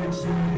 This is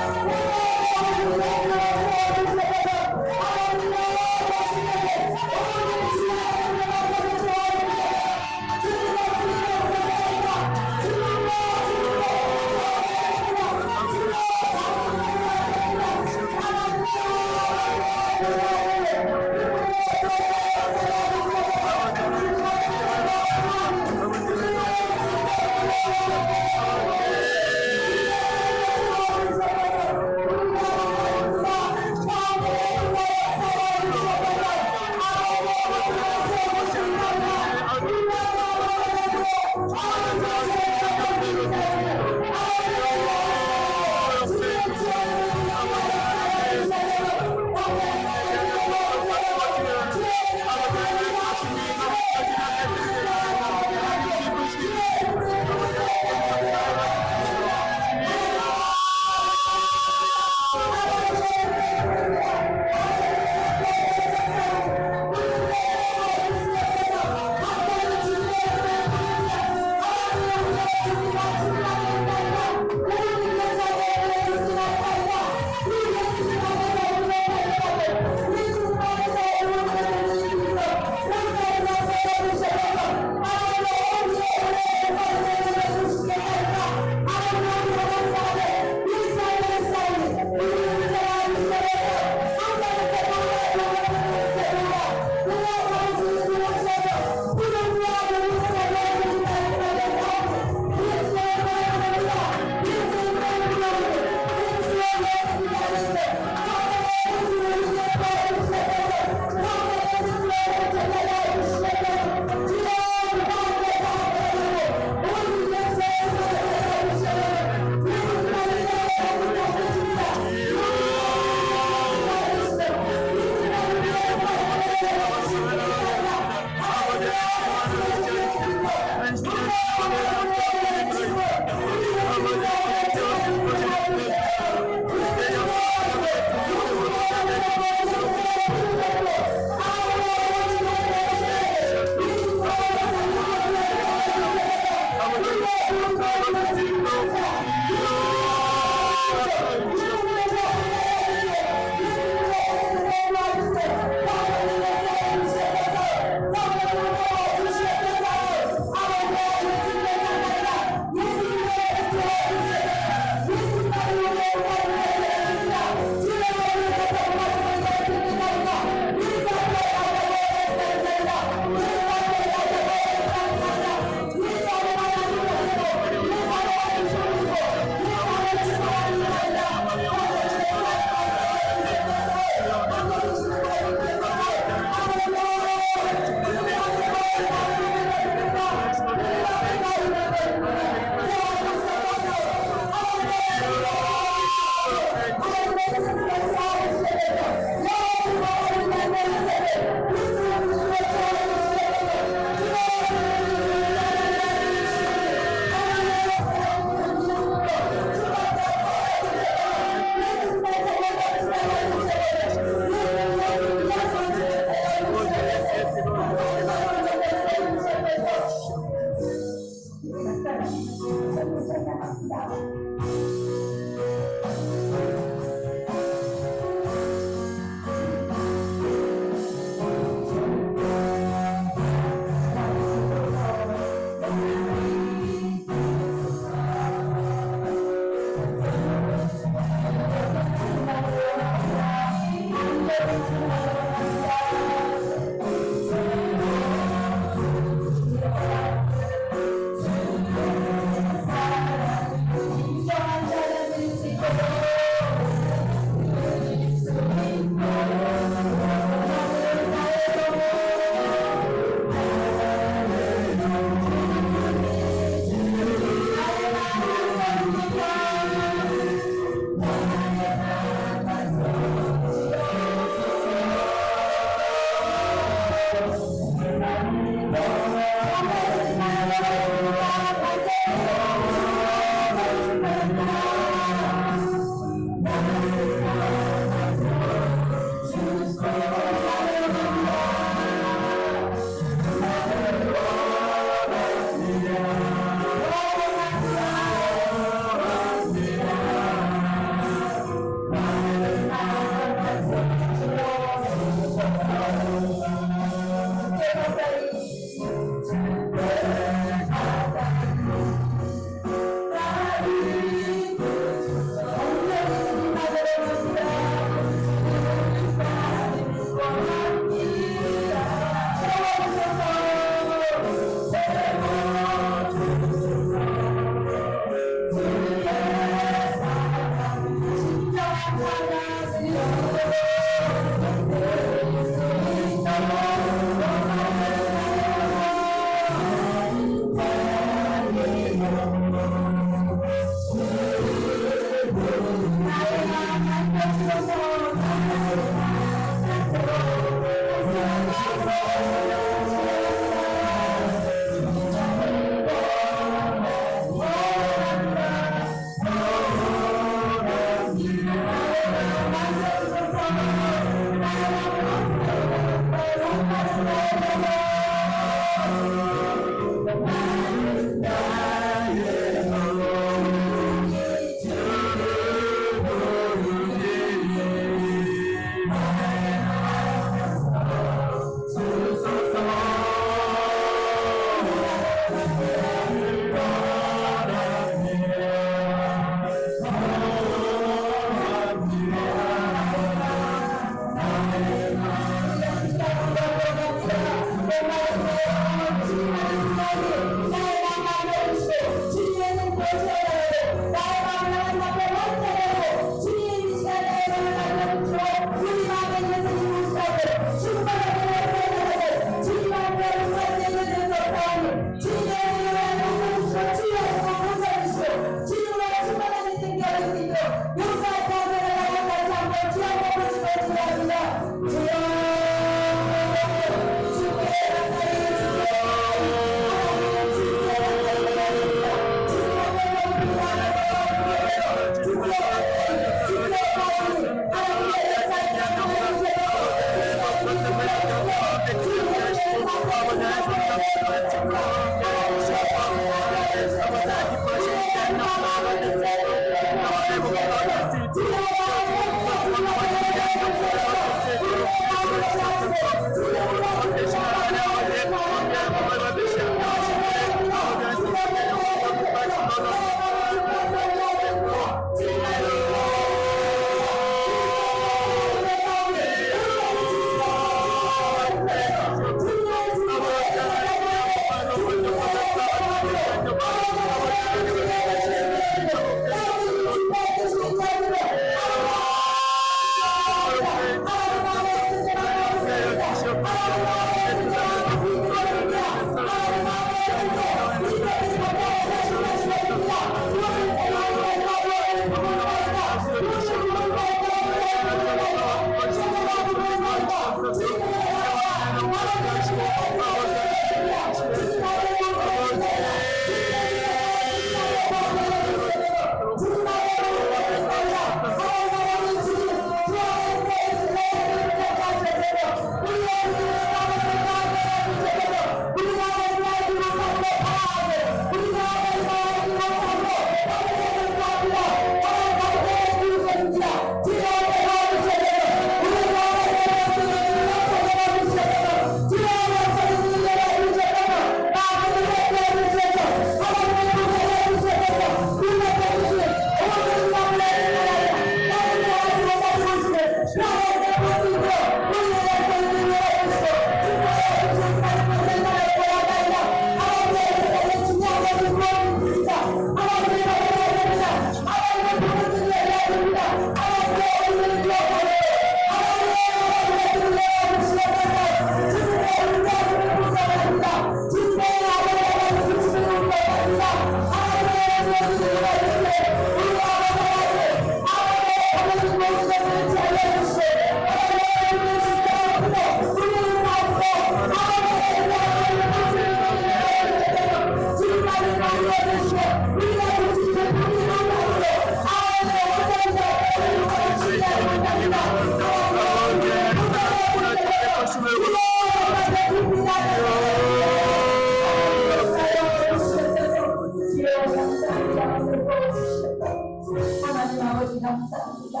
하나님 아버지 감사합니다.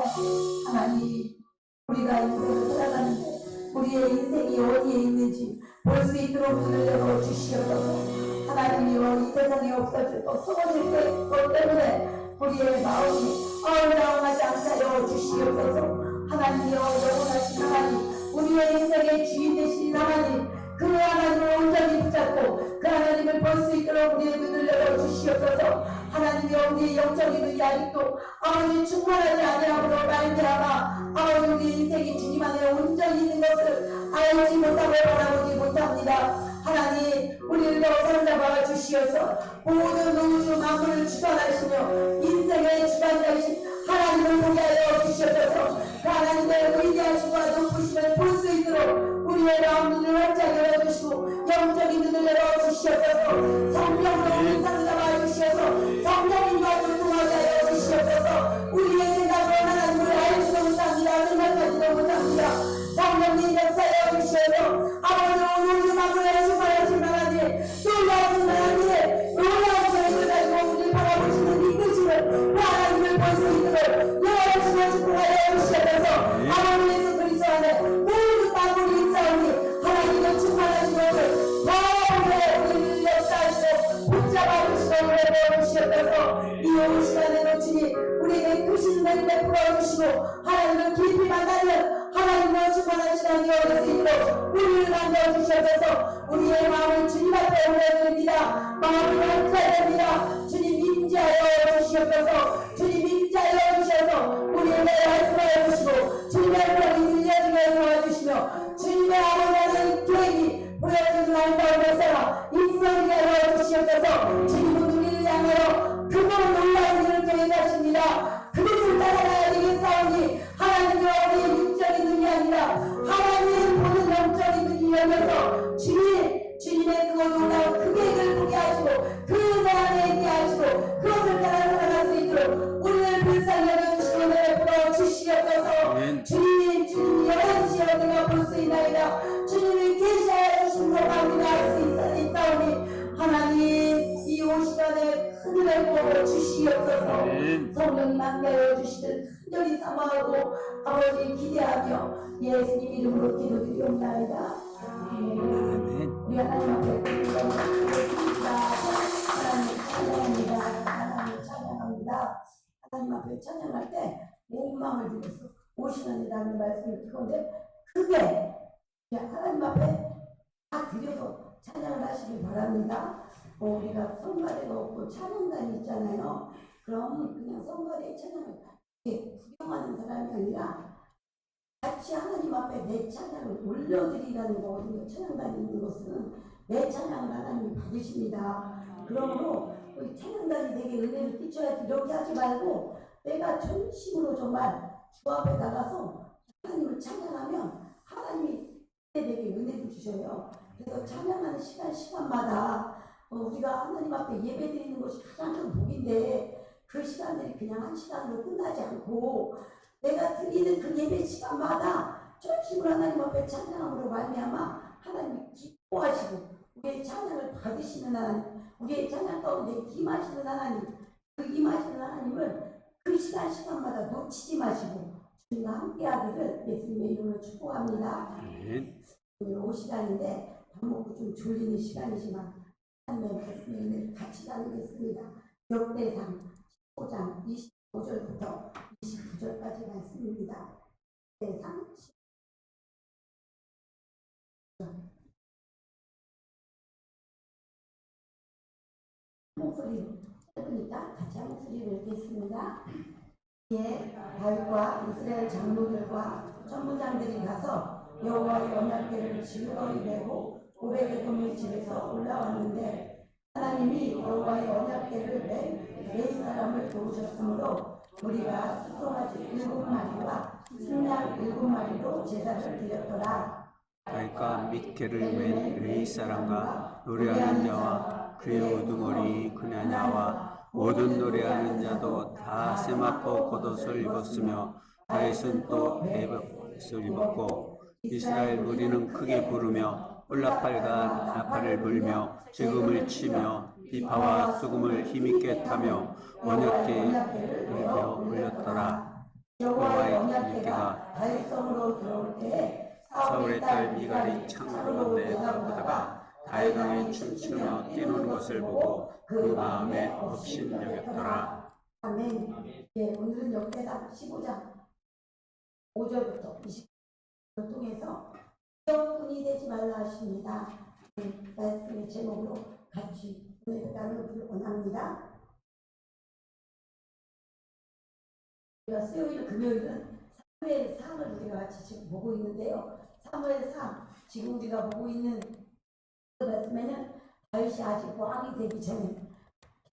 하나님 우리가 인생을 살아가는데 우리의 인생이 어디에 있는지 볼 수 있도록 눈을 열어 주시옵소서. 하나님이여 이 세상에 없어질 것 썩어질 것 때문에 우리의 마음이 어려움하지 않게 하여 주시옵소서. 하나님이여 영원하신 하나님 우리의 인생의 주인 되신 하나님 그 하나님을 온전히 붙잡고 그 하나님을 볼 수 있도록 우리의 눈을 열어 주시옵소서. 하나님이여 우리의 영적인 눈이 아직도 아버지 충만하지 아니함으로 말미암아 아버지 우리 인생이 주님 안에 온전히 있는 것을 알지 못하고 바라보지 못합니다. 하나님 우리를 더 사로잡아 주시어서 모든 우주 만물을 주관하시며 인생의 주관자이신 하나님을 보게 하여 주시옵소서. 그 하나님의 위대하심과 높으심을 볼 수 있도록 우리의 마음 눈을 활짝 열어주시고 영적인 눈을 열어주시옵소서. 성령으로 우리 사로잡아 주시어서 성령님과 교통하게 하여 주시옵소서. 우리의 생각으로 하나님을 알지도 못합니다. 생각하지도 못합니다. 성령님 역사하여 주시어서 아버지 우주 만물에 주관하신 하나님 놀라우신 하나님 놀라우신 것을 가지고 우리를 바라보시는 이끄심을 그 하나님을 볼 수 있도록 열어주시며 축복하여 주시옵소서. 아버지 예수 그리스도 안에 모든 만물이 있사오니 하나님은 충만하신 것을 바라보게 우리를 역사하시고 붙잡아 주시고 우리를 주시옵소서. 이 오후 시간에 놓치니 우리에게 크신 은혜를 베풀어 주시고 하나님을 깊이 만나는 하나님과 충만한 시간이 얻을 수 있도록 우리를 만들어 주시옵소서. 우리의 마음을 주님 앞에 올려드립니다. 마음을 감사드립니다. 주님 임재하여 주시옵소서. 주님 임재하여 주셔서 우리의 말씀하여 주시고 주님의 편이 들려주게 도와주시며 주님의 아버지의 계획이 보여주는 날 가운데서 있어지게 하여 주시옵소서. 주님은 우리를 향하여 크고 놀라운 일을 계획하십니다. 그것을 따라가야 되겠사오니 하나님과 우리의 육적인 눈이 아니라 하나님 보는 영적인 눈이 열려서 주님의 그 놀라운 그 계획을 보게 하시고 그 안에 있게 하시고 그것을 따라 살아갈 수 있도록 우리를 불쌍히 여겨주시고 은혜를 풀어 주시옵소서. 주님 열어주시 어디가 볼 수 있나이다. 주님이 계시하여 주신 소망이 알 수 있사오니 하나님 이 오후 시간에 큰 은혜를 부어 주시옵소서. 성령님 함께하여 주시듯 간절히 사모하고 아버지 기대하며 예수님 이름으로 기도드리옵나이다. 아멘. 우리 하나님 앞에 기도드립니다. 하나님 찬양합니다. 하나님 찬양합니다. 하나님 앞에 찬양할 때 온 마음을 들여서 오시나니라는 말씀을 듣건데 크게 하나님 앞에 다 들여서 찬양을 하시기 바랍니다. 우리가 성가대가 없고 찬양단이 있잖아요. 그럼 그냥 성가대 찬양을 구경하는 사람이 아니라 같이 하나님 앞에 내 찬양을 올려드리라는 거거든요. 찬양단이 있는 것은 내 찬양을 하나님이 받으십니다. 그러므로 우리 찬양단이 내게 은혜를 끼쳐야지 이렇게 하지 말고 내가 전심으로 정말 주 앞에 나가서 하나님을 찬양하면 하나님이 내게 은혜를 주셔요. 그래서 찬양하는 시간마다 우리가 하나님 앞에 예배 드리는 것이 가장 큰 복인데 그 시간들이 그냥 한 시간으로 끝나지 않고 내가 드리는 그 예배 시간마다 전심으로 하나님 앞에 찬양함으로 말미암아 하나님이 기뻐하시고 우리의 찬양을 받으시는 하나님, 우리의 찬양 가운데 임하시는 하나님, 그 임하시는 하나님을 그 시간마다 놓치지 마시고 주님과 함께하기를 예수님의 이름으로 축복합니다. 오늘 오후 시간인데 밥 먹고 좀 졸리는 시간이지만 하나님의 말씀을 같이 나누겠습니다. 역대상 15장 25절부터 29절까지 말씀입니다. 역대상 1절입니다. 같이 한번 소리를 읽겠습니다. 예, 다윗과 이스라엘 장로들과 천부장들이 가서 여호와의 언약궤를 즐거이 메고 오베데돔의 집에서 올라왔는데 하나님이 여호와의 언약궤를 맨 레위 사람을 도우셨으므로 우리가 수송아지 7마리와 순양 7마리로 제사를 드렸더라. 다윗과 밋개를 맨 레위 사람과 노래하는 자와 그의 우두머리 그냐냐와 모든 노래하는 자도 다 세마포 겉옷을 입었으며 다윗은 또 에봇을 입었고 이스라엘 무리는 크게 부르며 올라팔과 나팔을 불며 즐금을 치며 비파와 수금을 힘있게 타며 언약궤에 올렸더라. 여호와의 언약궤가 다윗성으로 들어올 때에 사울의 딸 미갈이 창으로 건너에 들어가다가 다윗 왕이 춤추며 뛰노는 것을 보고 그 마음에 업신여겼더라. 아멘. 예, 오늘은 역대상 15장 5절부터 20절을 통해서 기업꾼이 되지 말라 하십니다. 말씀의 제목으로 같이 오늘 나누기를 원합니다. 우리가 수요일, 금요일은 사무엘 3을 우리가 같이 지금 보고 있는데요. 사무엘 3, 지금 우리가 보고 있는 그 말씀에는 다윗이 아직 왕이 되기 전에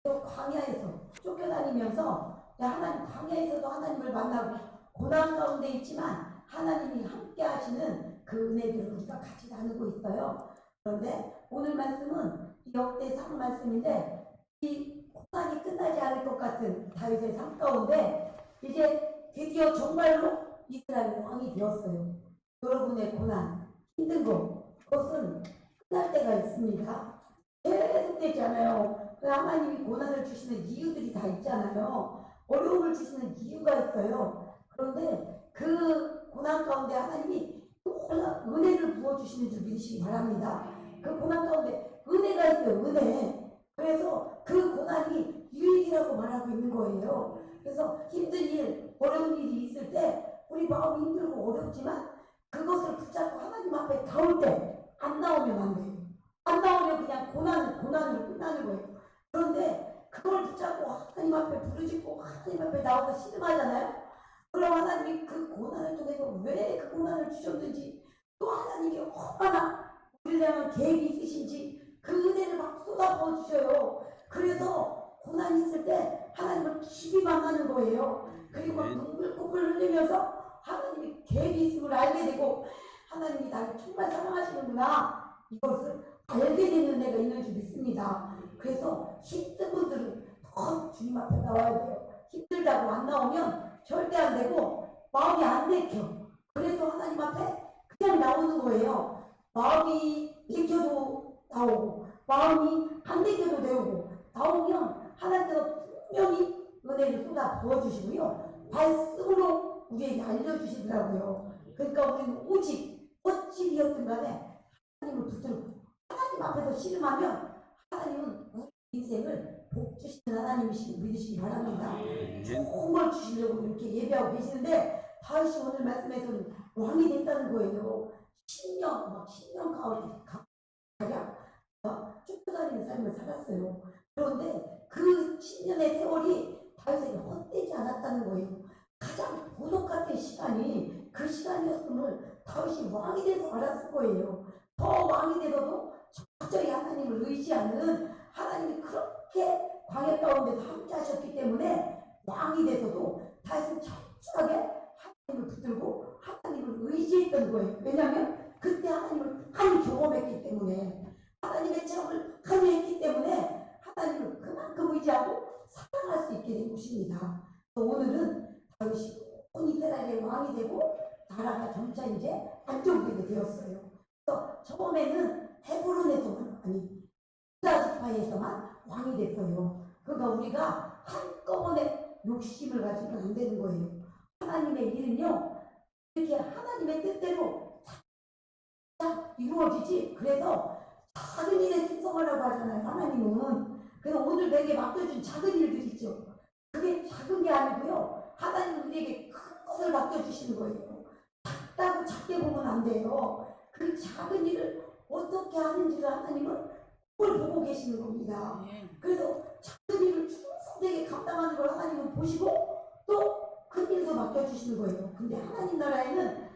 또 광야에서 쫓겨다니면서 하나님 광야에서도 하나님을 만나고 고난 가운데 있지만 하나님이 함께 하시는 그 은혜들을 우리가 같이 나누고 있어요. 그런데 오늘 말씀은 역대 3 말씀인데 이 고난이 끝나지 않을 것 같은 다윗의 삶 가운데 이제 드디어 정말로 이스라엘 왕이 되었어요. 여러분의 고난, 힘든 거, 그것은 끝날 때가 있습니다. 계속되잖아요. 하나님이 고난을 주시는 이유들이 다 있잖아요. 어려움을 주시는 이유가 있어요. 그런데 그 고난 가운데 하나님이 은혜를 부어주시는 줄 믿으시기 바랍니다. 그 고난 가운데 은혜가 있어요. 은혜. 그래서 그 고난이 유익이라고 말하고 있는 거예요. 그래서 힘든 일, 어려운 일이 있을 때 우리 마음이 힘들고 어렵지만 그것을 붙잡고 하나님 앞에 나올 때 안 나오면 안 돼요. 안 나오면 그냥 고난으로 끝나는 거예요. 그런데 그걸 붙잡고 하나님 앞에 부르짖고 하나님 앞에 나와서 신음하잖아요. 그럼 하나님이 그 고난을 통해서 왜 그 고난을 주셨는지 또 하나님이 얼마나 우리를 향한 계획이 있으신지 그 은혜를 막 쏟아부어 주셔요. 그래서 고난이 있을 때 하나님을 깊이 만나는 거예요. 그리고 눈물코를 흘리면서 하나님이 계획이 있음을 알게 되고 하나님이 나를 정말 사랑하시는구나 이것을 알게 되는 데가 있는 줄 믿습니다. 그래서 힘든 분들은 더 주님 앞에 나와야 돼요. 힘들다고 안 나오면 절대 안 되고 마음이 안 내켜. 그래도 하나님 앞에 그냥 나오는 거예요. 마음이 내켜도 나오고 마음이 안 내켜도 되고 나오면 하나님께서 분명히 은혜를 쏟아 부어주시고요. 말씀으로 우리에게 알려주시더라고요. 그러니까 우리는 오직 어찌 되었든 간에 하나님을 붙들고 하나님 앞에서 씨름하면 하나님은 우리 인생을 복 주시는 하나님이시고 믿으시기 바랍니다. 좋은 걸 주시려고 이렇게 예배하고 계시는데 다윗이 오늘 말씀에서는 왕이 됐다는 거예요. 10년 가운데 가량 쫓겨다니는 삶을 살았어요. 그런데 그 10년의 세월이 다윗에게 헛되지 않았다는 거예요. 가장 보석 같은 시간이 그 시간이었음을 다윗이 왕이 돼서 알았을 거예요. 더 왕이 돼서도 적절히 하나님을 의지하는 하나님이 그렇게 광야 가운데서 함께 하셨기 때문에 왕이 돼서도 다윗은 철저하게 하나님을 붙들고 하나님을 의지했던 거예요. 왜냐하면 그때 하나님을 많이 경험했기 때문에 하나님의 체험을 많이 했기 때문에 하나님을 그만큼 의지하고 사랑할 수 있게 된 것입니다. 오늘은 다윗이 온 이스라엘의 왕이 되고 나라가 점차 이제 안정되게 되었어요. 그래서 처음에는 헤브론에서만 유다 지파에서만 왕이 됐어요. 그러니까 우리가 한꺼번에 욕심을 가지면 안 되는 거예요. 하나님의 일은요 이렇게 하나님의 뜻대로 다 이루어지지. 그래서 작은 일에 충성하라고 하잖아요. 하나님은. 그래서 오늘 내게 맡겨준 작은 일들 있죠. 그게 작은 게 아니고요. 하나님은 우리에게 큰 것을 맡겨주시는 거예요. 작다고 작게 보면 안 돼요. 그 작은 일을 어떻게 하는지를 하나님은 그걸 보고 계시는 겁니다. 그래서 작은 일을 충성하게 성되게 감당하는 걸 하나님은 보시고 또 큰 일도 맡겨주시는 거예요. 근데 하나님 나라에는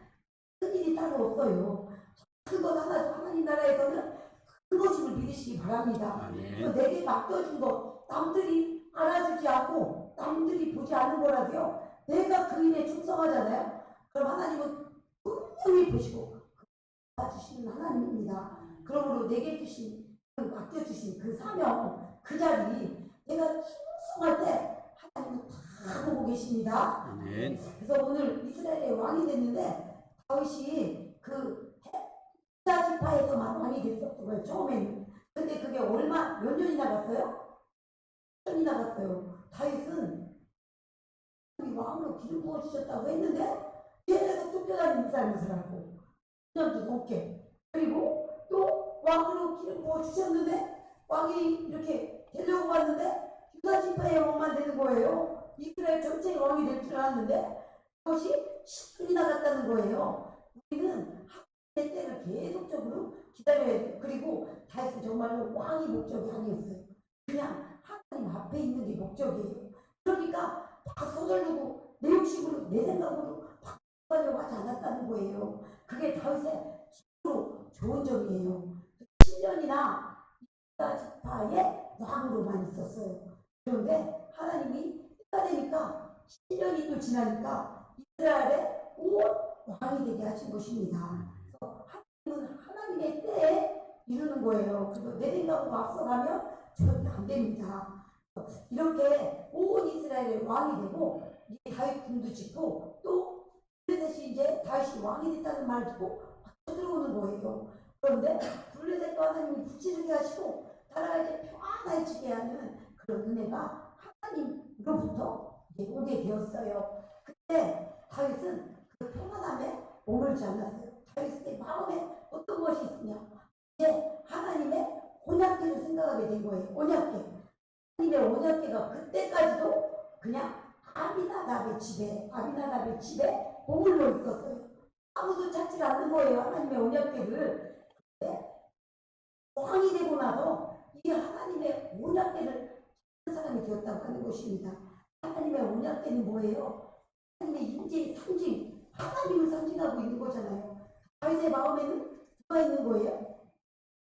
큰 일이 따로 없어요. 그것 하나도 하나님 나라에서는 그것임을 믿으시기 바랍니다. 내게 맡겨준 것 남들이 알아주지 않고 남들이 보지 않는 거라도요, 내가 그 일에 충성하잖아요. 그럼 하나님은 분명히 보시고 도와주시는 하나님입니다. 그러므로 내게 주신 맡겨주신 그 사명, 그 자리 내가 충성할 때 하나님은 다 보고 계십니다. 아멘. 그래서 오늘 이스라엘의 왕이 됐는데 다윗이 그 유다 지파에서만 왕이 됐었던 거예요, 처음에는. 근데 그게 몇 년이 나갔어요? 10년이 나갔어요. 다윗은 왕으로 기름 부어주셨다고 했는데 얘네에서 쫓겨다니는 삶을 살았고 10년도 넘게. 그리고 또 왕으로 기름 부어주셨는데 왕이 이렇게 되려고 봤는데 유다 지파의 왕만 되는 거예요. 이스라엘 전체의 왕이 될 줄 알았는데 그것이 10년이 나갔다는 거예요. 우리는 내 때를 계속적으로 기다려야 돼요. 그리고 다윗은 정말로 왕이 목적이 아니었어요. 그냥 하나님 앞에 있는 게 목적이에요. 그러니까 막 서둘르고 내 욕심으로 내 생각으로 바꾸려고 하지 않았다는 거예요. 그게 다윗의 진짜로 좋은 점이에요. 10년이나 유다 지파의 왕으로만 있었어요. 그런데 하나님이 때가 되니까 10년이 또 지나니까 이스라엘의 온 왕이 되게 하신 것입니다. 그래서 하나님은 하나님의 때에 이루는 거예요. 그래서 내 생각으로 앞서가면 절대 안 됩니다. 이렇게 온 이스라엘의 왕이 되고 다윗 궁도 짓고 또 블레셋이 이제 다윗이 왕이 됐다는 말 듣고 들어오는 거예요. 그런데 블레셋과 하나님이 붙이게 하시고 나라가 이제 평안해지게 하는 그런 은혜가 하나님으로부터 오게 되었어요. 그때 다윗은 그 평안함에 머물지 않았어요. 다윗의 마음에 어떤 것이 있으냐, 이제 하나님의 언약궤를 생각하게 된 거예요. 언약궤. 하나님의 언약궤가 그때까지도 그냥 아비나답의 집에 머물러 있었어요. 아무도 찾지 않는 거예요, 하나님의 언약궤를. 왕이 되고 나서 이 하나님의 언약궤를 찾는 사람이 되었다고 하는 것입니다. 하나님의 언약궤는 뭐예요? 하나님의 임재의 상징, 하나님을 상징하고 있는 거잖아요. 다윗의 마음에는 누가 있는 거예요?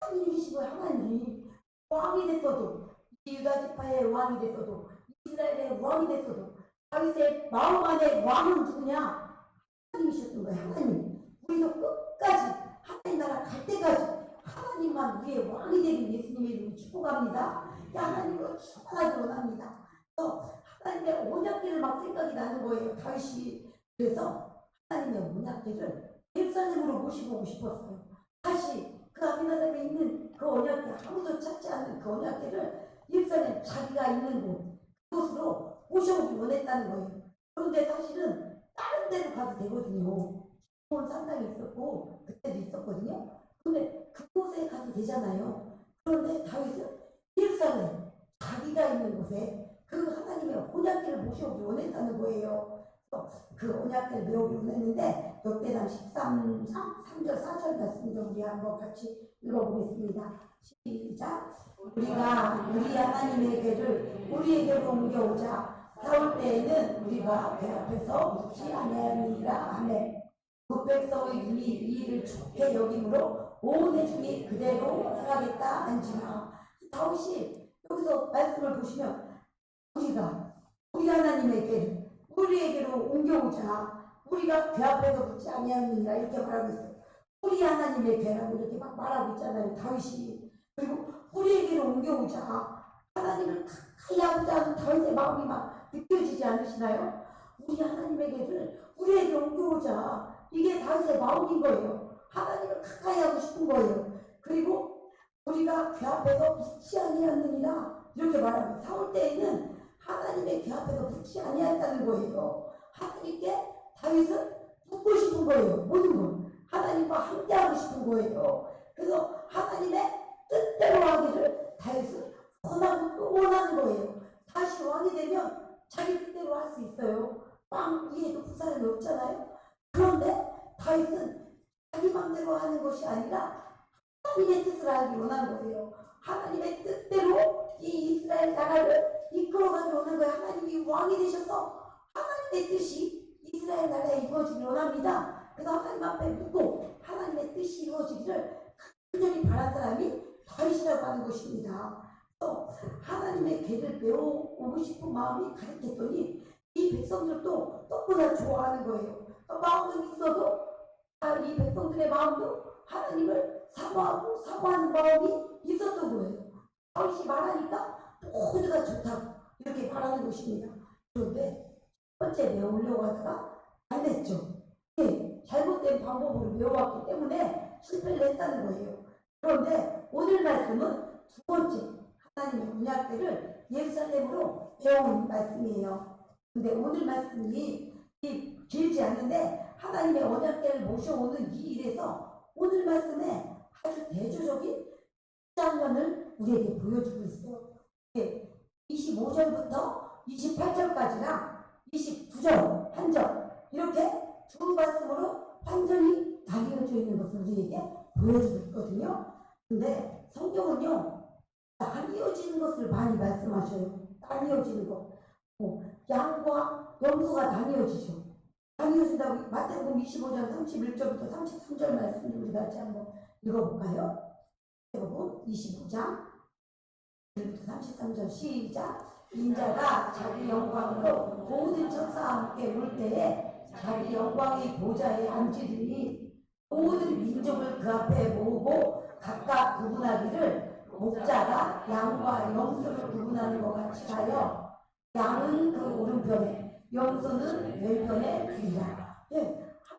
하나님이신 거예요. 하나님. 왕이 됐어도, 유다 지파의 왕이 됐어도, 이스라엘의 왕이 됐어도 다윗의 마음 안에 왕은 누구냐? 하나님이셨던 거예요. 하나님. 우리도 끝까지 하나님 나라 갈 때까지 하나님만 우리의 왕이 되는 예수님의 이름으로 축복합니다. 하나님으로 충만하기 원합니다. 그래서 하나님의 언약궤를 막 생각이 나는 거예요, 다윗이. 그래서 하나님의 언약궤를 예루살렘으로 모시고 오고 싶었어요. 다시 그 아비나답에 있는 그 언약궤, 아무도 찾지 않는 그 언약궤를 예루살렘 자기가 있는 그곳으로 모셔오기 원했다는 거예요. 그런데 사실은 다른 데로 가도 되거든요. 기본 상당히 있었고 그때도 있었거든요. 근데 그곳에 가도 되잖아요. 그런데 다윗은 예루살렘 자기가 있는 곳에 그 하나님의 언약궤를 모셔오기 원했다는 거예요. 그 언약궤를 메우기 원했는데 역대상 13장 3절 4절 말씀을 우리 한번 같이 읽어보겠습니다. 시작. 우리가 우리 하나님의 궤를 우리에게로 옮겨오자 싸울 때에는 우리가 그 앞에서 묻지 아니하느니라. 아멘. 그 백성의 눈이 이 일을 좋게 여김으로 온 회중이 그대로 나가겠다 한지라. 다윗이 여기서 말씀을 보시면 우리 하나님의 궤를 우리에게로 옮겨오자. 우리가 궤 앞에서 붙지 아니하느니라 이렇게 말하고 있어요. 우리 하나님의 궤라고 이렇게 막 말하고 있잖아요, 다윗이. 그리고 우리에게로 옮겨오자. 하나님을 가까이 하고자 다윗의 마음이 막 느껴지지 않으시나요? 우리 하나님의 궤를 우리에게 옮겨오자. 이게 다윗의 마음인 거예요. 하나님을 가까이 하고 싶은 거예요. 그리고 우리가 궤 앞에서 붙지 아니하느니라 이렇게 말하고, 싸울 때에는 하나님의 궤 앞에서 붙지 아니했다는 거예요. 하나님께 다윗은 붙고 싶은 거예요. 모든 걸 하나님과 함께 하고 싶은 거예요. 그래서 하나님의 뜻대로 하기를 다윗은 원하고 또 원하는 거예요. 다시 왕이 되면 자기 뜻대로 할 수 있어요. 왕 위에도 그 사람이 없잖아요. 그런데 다윗은 자기 마음대로 하는 것이 아니라 하나님의 뜻을 알기 원한 거예요. 하나님의 뜻대로 이 이스라엘 나라를 이끌어가지고 오는 거예요. 하나님이 왕이 되셔서 하나님의 뜻이 이스라엘 나라에 이루어지길 원합니다. 그래서 하나님 앞에 묻고 하나님의 뜻이 이루어지기를 간절히 바란 사람이 다윗이라고 하는 것입니다. 또 하나님의 계를 배워오고 싶은 마음이 가득했더니 이 백성들도 너무나 좋아하는 거예요. 마음은 있어도 이 백성들의 마음도 하나님을 사모하는 마음이 있었던 거예요. 다윗이 말하니까 모두가 좋다고 이렇게 말하는 것입니다. 그런데 첫 번째 배우려고 하다가 안 됐죠. 잘못된 방법으로 배워왔기 때문에 실패를 했다는 거예요. 그런데 오늘 말씀은 두 번째 하나님의 언약궤를 예루살렘으로 배워온 말씀이에요. 근데 오늘 말씀이 길지 않은데 하나님의 언약궤를 모셔오는 이 일에서 오늘 말씀에 아주 대조적인 장면을 우리에게 보여주고 있어요. 25절부터 28절까지랑 29절, 한 절 이렇게 두 말씀으로 완전히 나뉘어져 있는 것을 우리에게 보여주고 있거든요. 근데 성경은요 나뉘어지는 것을 많이 말씀하셔요. 나뉘어지는 것. 양과 염소가 나뉘어지죠. 나뉘어진다고 마태복음 25장 31절부터 33절 말씀을 우리 같이 한번 읽어볼까요? 마태복음 25장 1부터 33절 시작. 인자가 자기 영광으로 모든 천사와 함께 올 때에 자기 영광의 보좌에 앉으리니 모든 민족을 그 앞에 모으고 각각 구분하기를 목자가 양과 염소를 구분하는 것 같이 하여 양은 그 오른편에 염소는 왼편에 두리라.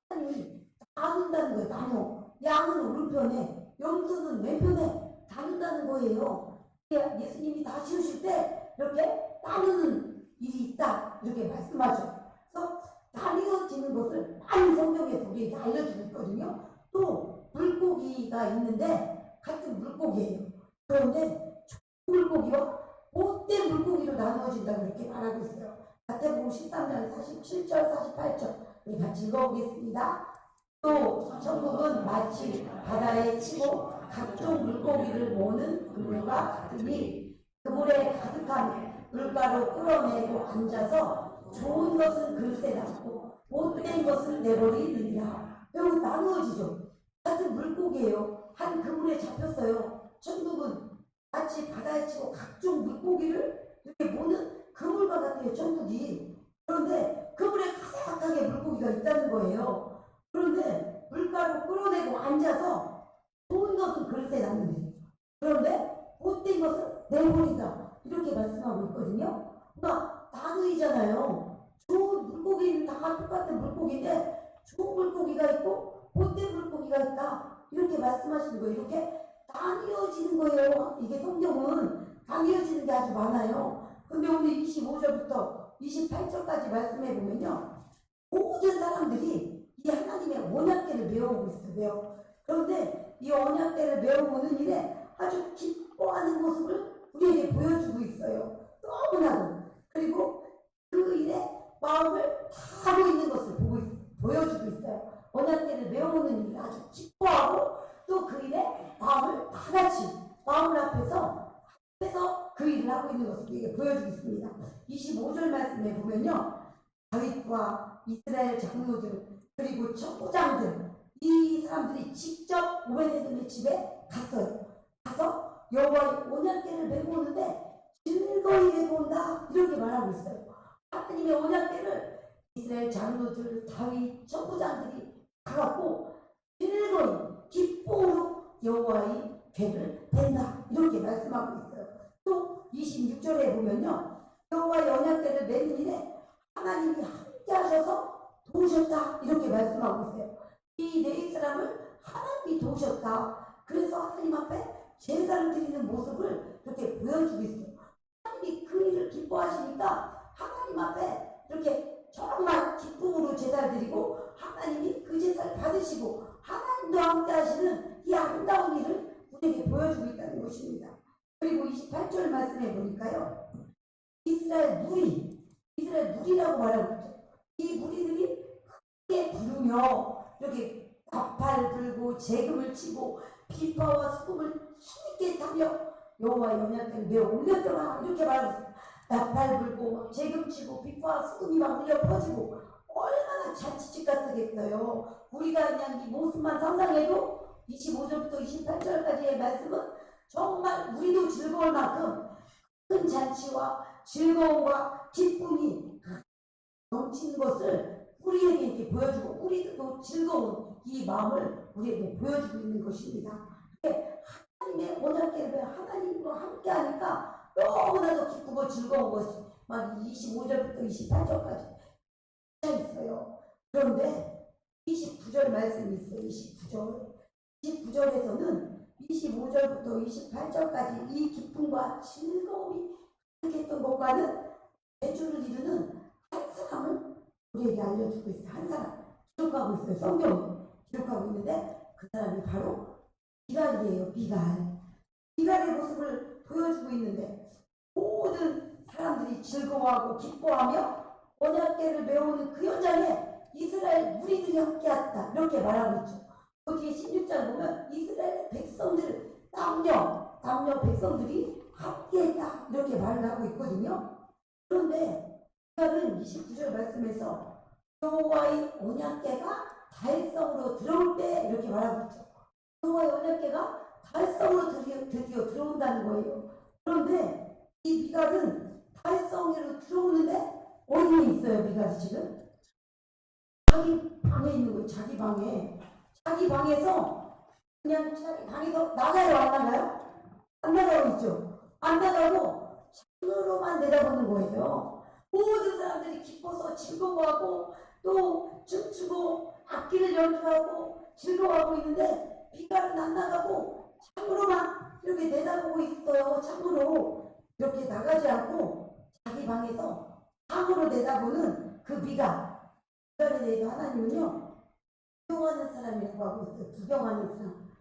하나님이 나눈다는 거예요. 나눠. 양은 오른편에 염소는 왼편에 나눈다는 거예요. 예수님이 다시 오실 때 이렇게 나누는 일이 있다 이렇게 말씀하죠. 그래서 나뉘어지는 것을 많이 성경에서 우리에게 알려주고 있거든요. 또 물고기가 있는데 같은 물고기예요. 그런데 좋은 물고기와 못된 물고기로 나누어진다고 이렇게 말하고 있어요. 마태복음 13장 47절 48절 우리 같이 읽어보겠습니다. 또 천국은 마치 바다에 치고 각종 물고기를 모으는 그물과 같으니 그물에 가득한 물가로 끌어내고 앉아서 좋은 것은 그릇에 담고 못된 것은 내버리느니라. 여기 나누어지죠. 같은 물고기예요. 한 그물에 잡혔어요. 천국은 마치 바다에 치고 각종 물고기를 이렇게 모는 그물과 같아요. 천국이. 그런데 그물에 가득하게 물고기가 있다는 거예요. 그런데 물가로 끌어내고 앉아서 좋은 것은 그릇에 담는데 그런데 못된 것은 내버린다 이렇게 말씀하고 있거든요. 그러니까 나누이잖아요. 좋은 물고기는 다 똑같은 물고기인데 좋은 물고기가 있고 못된 물고기가 있다 이렇게 말씀하시는 거예요. 이렇게 나뉘어지는 거예요. 이게 성경은 나뉘어지는 게 아주 많아요. 근데 오늘 25절부터 28절까지 말씀해 보면요 모든 사람들이 이 하나님의 언약궤를 배워오고 있어요. 그런데 이 언약궤를 배워오는 일에 아주 기뻐하는 모습을 우리에게 보여주고 있어요. 너무나도. 그리고 그 일에 마음을 다하고 있는 것을 보여주고 있어요. 언약궤를 배워오는 일을 아주 기뻐하고 또 그 일에 마음을 다 같이 마음을 앞에서 그 일을 하고 있는 것을 우리에게 보여주고 있습니다. 25절 말씀에 보면요 다윗과 이스라엘 장로들 그리고 첩장들 이 사람들이 직접 오베데돔의 집에 갔어요. 가서 여호와의 언약궤를 메고 오는데 즐거이 메고 온다 이렇게 말하고 있어요. 하나님의 언약궤를 이스라엘 장로들 다윗 첩장들이 가갖고 즐거이 기쁨으로 여호와의 궤를 뺀다 이렇게 말씀하고 있어요. 또 26절에 보면요 여호와의 언약궤를 메는 일에 하나님이 함께 하셔서 도우셨다 이렇게 말씀하고 있어요. 이 네 사람을 하나님이 도우셨다. 그래서 하나님 앞에 제사를 드리는 모습을 이렇게 보여주고 있어요. 하나님이 그 일을 기뻐하시니까 하나님 앞에 이렇게 정말 기쁨으로 제사를 드리고 하나님이 그 제사를 받으시고 하나님도 함께 하시는 이 아름다운 일을 우리에게 보여주고 있다는 것입니다. 그리고 28절 말씀해 보니까요 이스라엘 무리라고 말하고 있죠. 이 무리들이 크게 부르며 이렇게 나팔 불고 재금을 치고 비파와 수금을 힘있게 타며 여호와의 언약궤를 메어 올렸더라 이렇게 말하고 있어요. 나팔 불고 재금치고 빛과 수금이 막 울려 퍼지고 얼마나 잔치집 같겠어요. 우리가 그냥 이 모습만 상상해도 25절부터 28절까지의 말씀은 정말 우리도 즐거울 만큼 큰 잔치와 즐거움과 기쁨이 넘치는 것을 우리에게 이렇게 보여주고 우리도 즐거운 이 마음을 우리에게 보여주고 있는 것입니다. 하나님의 언약궤를 하나님과 함께 하니까 너무나도 기쁘고 즐거운 것이 막 25절부터 28절까지 있어요. 그런데 29절 말씀이 있어요. 29절에서는 25절부터 28절까지 이 기쁨과 즐거움이 가득했던 것과는 대조를 이루는 한 사람을 우리에게 알려주고 있어요. 한 사람 기록하고 있어요. 성경이 기록하고 있는데 그 사람이 바로 미갈이에요. 미갈의 모습을 보여주고 있는데 모든 사람들이 즐거워하고 기뻐하며 언약궤를 메우는 그 현장에 이스라엘 무리들이 함께했다 이렇게 말하고 있죠. 뒤에 16장 보면 이스라엘 백성들 남녀 백성들이 함께했다 이렇게 말을 하고 있거든요. 그런데 미갈은 29절 말씀에서 여호와의 언약궤가 달성으로 들어올 때 이렇게 말하고 있죠. 여호와의 언약궤가 달성으로 드디어 들어온다는 거예요. 그런데 이 미갈은 달성으로 들어오는데 어디에 있어요? 미갈이 지금 자기 방에 있는 거예요. 자기 방에서 그냥 자기 방에서 나가요? 안 나가요? 안 나가고 있죠. 안 나가고 창으로만 내다보는 거예요. 모든 사람들이 기뻐서 즐거워하고 또 춤추고 악기를 연주하고 즐거워하고 있는데 미갈은 안 나가고 창으로만 이렇게 내다보고 있어요. 창으로 이렇게 나가지 않고 자기 방에서 창으로 내다보는 그 미갈에 대해서 하나님은요 구경하는 사람이라고 하고 있어요. 구경하는 사람.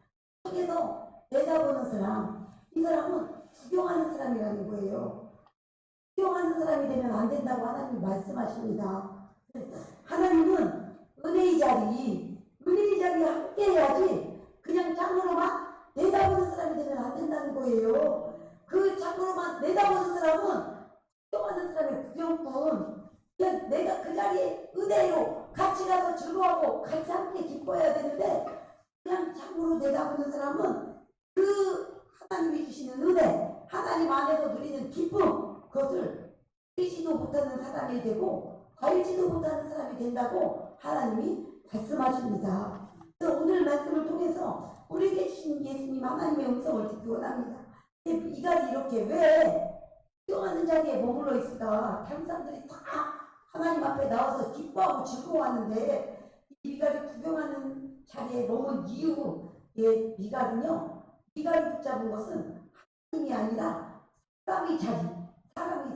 밖에서 내다보는 사람. 이 사람은 구경하는 사람이라는 거예요. 구경하는 사람이 되면 안 된다고 하나님이 말씀하십니다. 하나님은 은혜의 자리에 함께 해야지 그냥 창으로만 내다보는 사람이 되면 안 된다는 거예요. 그 창으로만 내다보는 사람은 구경하는 사람의 구경꾼. 그냥 내가 그 자리에 은혜로 같이 가서 즐거워하고 같이 함께 기뻐해야 되는데 그냥 창으로 내다보는 사람은 그 하나님이 주시는 은혜, 하나님 안에서 누리는 기쁨, 그것을 알지도 못하는 사람이 되고 알지도 못하는 사람이 된다고 하나님이 말씀하십니다. 그래서 오늘 말씀을 통해서 우리에게 주신 예수님 하나님의 음성을 듣기 원합니다. 미갈이 이렇게 왜 구경하는 자리에 머물러 있을까? 다른 사람들이 다 하나님 앞에 나와서 기뻐하고 즐거워하는데 이 미갈이 구경하는 자리에 머문 이유에 미갈이 붙잡은 것은 하나님이 아니라 사람이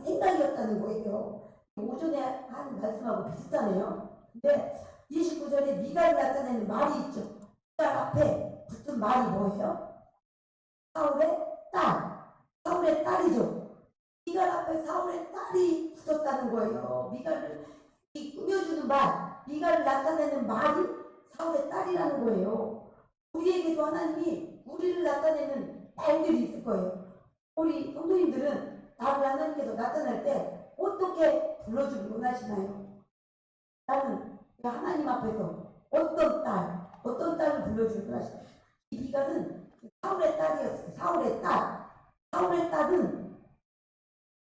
생각이었다는 거예요. 오전에 한 말씀하고 비슷하네요. 근데 29절에 미갈이 나타내는 말이 있죠. 미갈 앞에 붙은 말이 뭐예요? 사울의 딸이죠. 미갈 앞에 사울의 딸이 붙었다는 거예요. 미갈을 꾸며주는 말, 미갈을 나타내는 말이 사울의 딸이라는 거예요. 우리에게도 하나님이 우리를 나타내는 말들이 있을 거예요. 우리 성도님들은 나를 하나님께서 나타날 때 어떻게 불러주길 원하시나요? 나는 하나님 앞에서 어떤 딸을 불러주길 원하시나요? 이 미갈은 사울의 딸이었어요. 사울의 딸은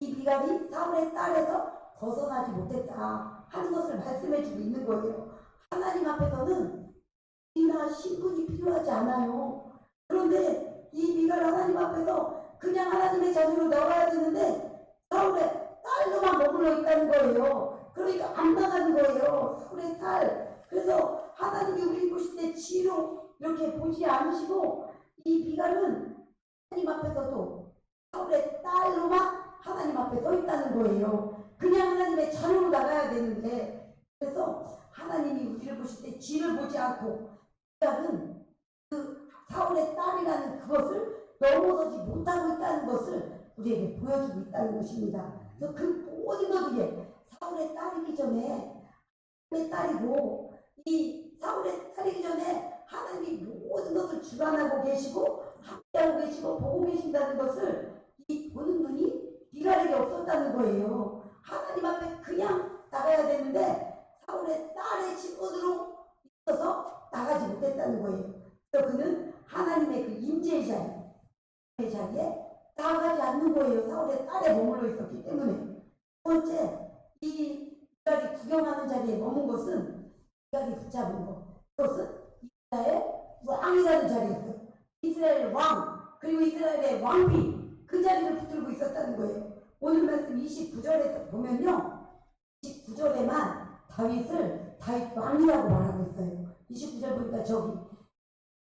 이 미갈이 사울의 딸에서 벗어나지 못했다 하는 것을 말씀해주고 있는 거예요. 하나님 앞에서는 이나 신분이 필요하지 않아요. 그런데 이 미갈 하나님 앞에서 그냥 하나님의 자녀로 나와야 되는데 사울의 딸로만 머물러 있다는 거예요. 그러니까 안 나가는 거예요. 사울의 딸. 그래서 하나님이 우리 보실 때 지로 이렇게 보지 않으시고 이 미갈은 하나님 앞에서도 사울의 딸로만 하나님 앞에 서 있다는 거예요. 그냥 하나님의 자녀로 나가야 되는데 그래서 하나님이 우리를 보실 때 지를 보지 않고 미갈은 그 사울의 딸이라는 그것을 넘어서지 못하고 있다는 것을 우리에게 보여주고 있다는 것입니다. 그래서 그 모든 것 위에 사울의 딸이기 전에 하나님의 딸이고 이 사울의 딸이기 전에 하나님이 모든 것을 주관하고 계시고 함께하고 계시고 보고 계신다는 것을 이 보는 눈이 미갈에게 없었다는 거예요. 하나님 앞에 그냥 나가야 되는데 사울의 딸의 친구들로 있어서 나가지 못했다는 거예요. 그래서 그는 하나님의 그 임재의 자리에 나가지 않는 거예요. 사울의 딸에 머물러 있었기 때문에. 두 번째, 이 미갈이 구경하는 자리에 머문 것은 미갈이 붙잡은 것. 그것은 이스라엘 왕이라는 자리였어요. 이스라엘 왕, 그리고 이스라엘의 왕비, 그 자리를 붙들고 있었다는 거예요. 오늘 말씀 29절에서 보면요, 29절에만 다윗 왕이라고 말하고 있어요. 29절 보니까 저기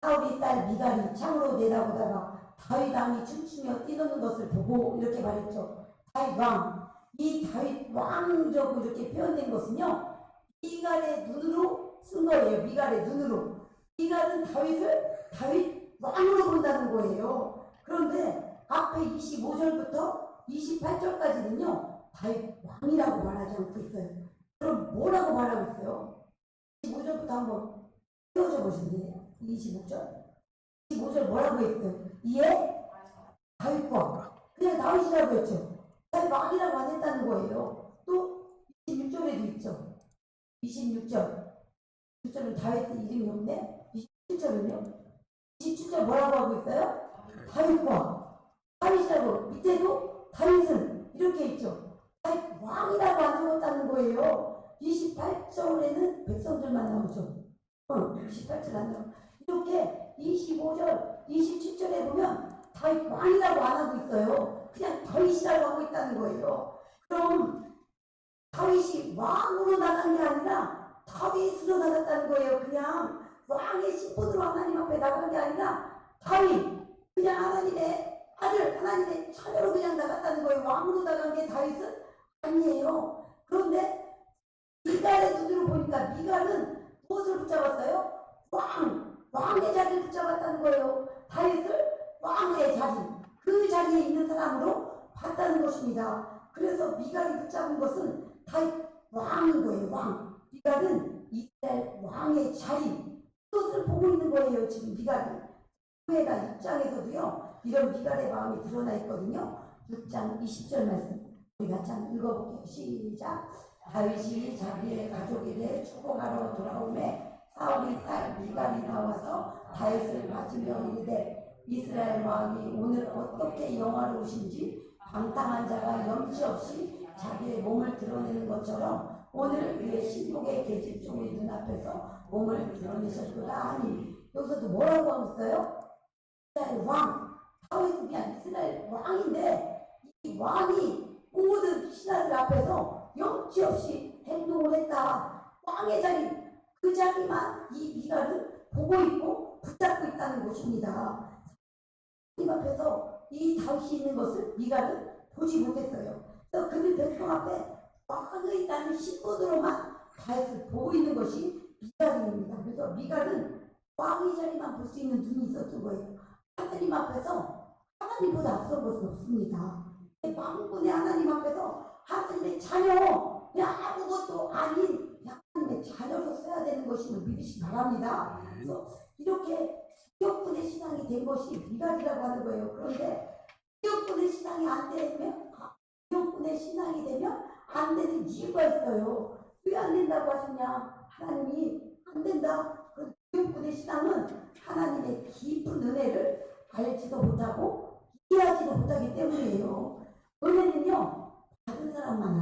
사울의 딸 미갈이 창으로 내다보다가 다윗 왕이 춤추며 뛰노는 것을 보고 이렇게 말했죠. 다윗 왕, 이 다윗 왕적으로 이렇게 표현된 것은요, 미갈의 눈으로 쓴 거예요. 미갈의 눈으로. 미갈은 다윗 왕으로 본다는 거예요. 그런데 앞에 25절부터 28절까지는요, 다윗 왕이라고 말하지 않고 있어요. 그럼 뭐라고 말하고 있어요? 25절부터 한번 띄워줘 보실래요? 25절 뭐라고 했어요? 이에 다윗과 그냥 다윗이라고 했죠. 다윗 왕이라고 안 했다는 거예요. 또 26절에도 있죠. 26절은 다윗 이름이 없네. 27절은요? 27절 뭐라고 하고 있어요? 다윗이라고. 밑에도 다윗은 이렇게 있죠. 다윗 왕이라고 안 적었다는 거예요. 28절에는 백성들만 나오죠. 28절 안 나오죠. 이렇게 25절, 27절에 보면 다윗 왕이라고 안 하고 있어요. 그냥 다윗이라고 하고 있다는 거예요. 그럼 다윗이 왕으로 나간 게 아니라 다윗으로 나갔다는 거예요. 그냥 왕의 신분으로 하나님 앞에 나간 게 아니라 다윗, 그냥 하나님의 아들, 하나님의 자녀로 그냥 나갔다는 거예요. 왕으로 나간 게 다윗은 아니에요. 그런데 미갈의 눈으로 보니까 미갈은 무엇을 붙잡았어요? 왕의 자리를 붙잡았다는 거예요. 다윗을 왕의 자리, 그 자리에 있는 사람으로 봤다는 것입니다. 그래서 미갈이 붙잡은 것은 다윗 왕인 거예요. 왕. 미갈은 이스라엘 왕의 자리, 그것을 보고 있는 거예요. 지금 미갈이. 후회가 6장에서도요, 이런 미갈의 마음이 드러나 있거든요. 6장 20절 말씀 우리 같이 한번 읽어볼게요. 시작. 다윗이 자기의 가족에게 축복하러 돌아오매 사울의 딸 미갈이 나와서 다윗을 맞으며 이르되 이스라엘 왕이 오늘 어떻게 영화로우신지 방탕한 자가 염치 없이 자기의 몸을 드러내는 것처럼 오늘 그의 신복의 계집종의 눈앞에서 몸을 드러내셨구나 하니, 여기서도 뭐라고 하고 있어요? 이스라엘 왕, 다윗은 그냥 이스라엘 왕인데 이 왕이 모든 신하들 앞에서 염치 없이 행동을 했다. 왕의 자리, 그 자리만 이 미갈은 보고 있고 붙잡고 있다는 것입니다. 하나님 앞에서 이 다윗이 있는 것을 미갈은 보지 못했어요. 그래서 그들 백성 앞에 왕의 나는 신분으로만 다윗을 보고 있는 것이 미갈입니다. 그래서 미갈은 왕의 자리만 볼 수 있는 눈이 있었던 거예요. 하나님 앞에서 하나님보다 앞선 것은 없습니다. 망군의 하나님 앞에서 하나님의 자녀, 그냥 아무것도 아닌 하나님의 자녀로 써야 되는 것임을 믿으시기 바랍니다. 그래서 이렇게 기업분의 신앙이 된 것이 미갈이라고 하는 거예요. 그런데 기업분의 신앙이 안 되는 이유가 있어요. 왜 안 된다고 하시냐? 하나님이 안 된다. 기업분의 신앙은 하나님의 깊은 은혜를 알지도 못하고 이해하지도 못하기 때문이에요. 은혜는요, 받은 사람만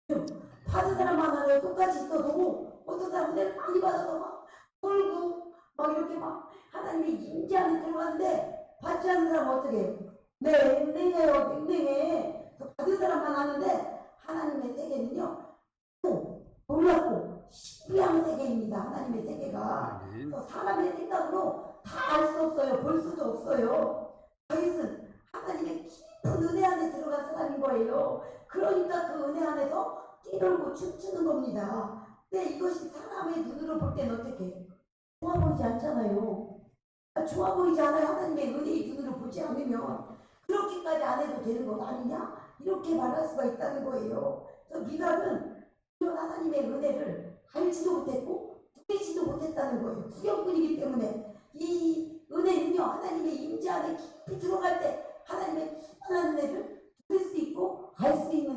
알아요. 받은 사람만 알아요. 똑같이 있어도 어떤 사람 은혜를 많이 받아서 막 울고 막 이렇게 막 하나님의 임재 안에 들어가는데 받지 않는 사람은 어떻게 해요? 네, 냉랭해요. 받은 사람만 아는데 하나님의 세계는요, 놀랍고 신비한 세계입니다. 하나님의 세계가. 사람의 생각으로 다 알 수 없어요. 볼 수도 없어요. 다윗은 하나님의 깊은 은혜 안에 들어간 사람인 거예요. 그러니까 그 은혜 안에서 뛰놀고 춤추는 겁니다. 근데 이것이 사람의 눈으로 볼 때는 어떻게 좋아 보이지 않잖아요. 좋아 보이지 않아요. 하나님의 은혜의 눈으로 보지 않으면 그렇게까지 안 해도 되는 것 아니냐? 이렇게 말할 수가 있다는 거예요. 그래서 미갈은 이런 하나님의 은혜를 알지도 못했고 누리지도 못했다는 거예요. 구경꾼이기 때문에. 이 은혜는요, 하나님의 임재 안에 깊이 들어갈 때 하나님의 수많은 은혜를 누릴 수 있고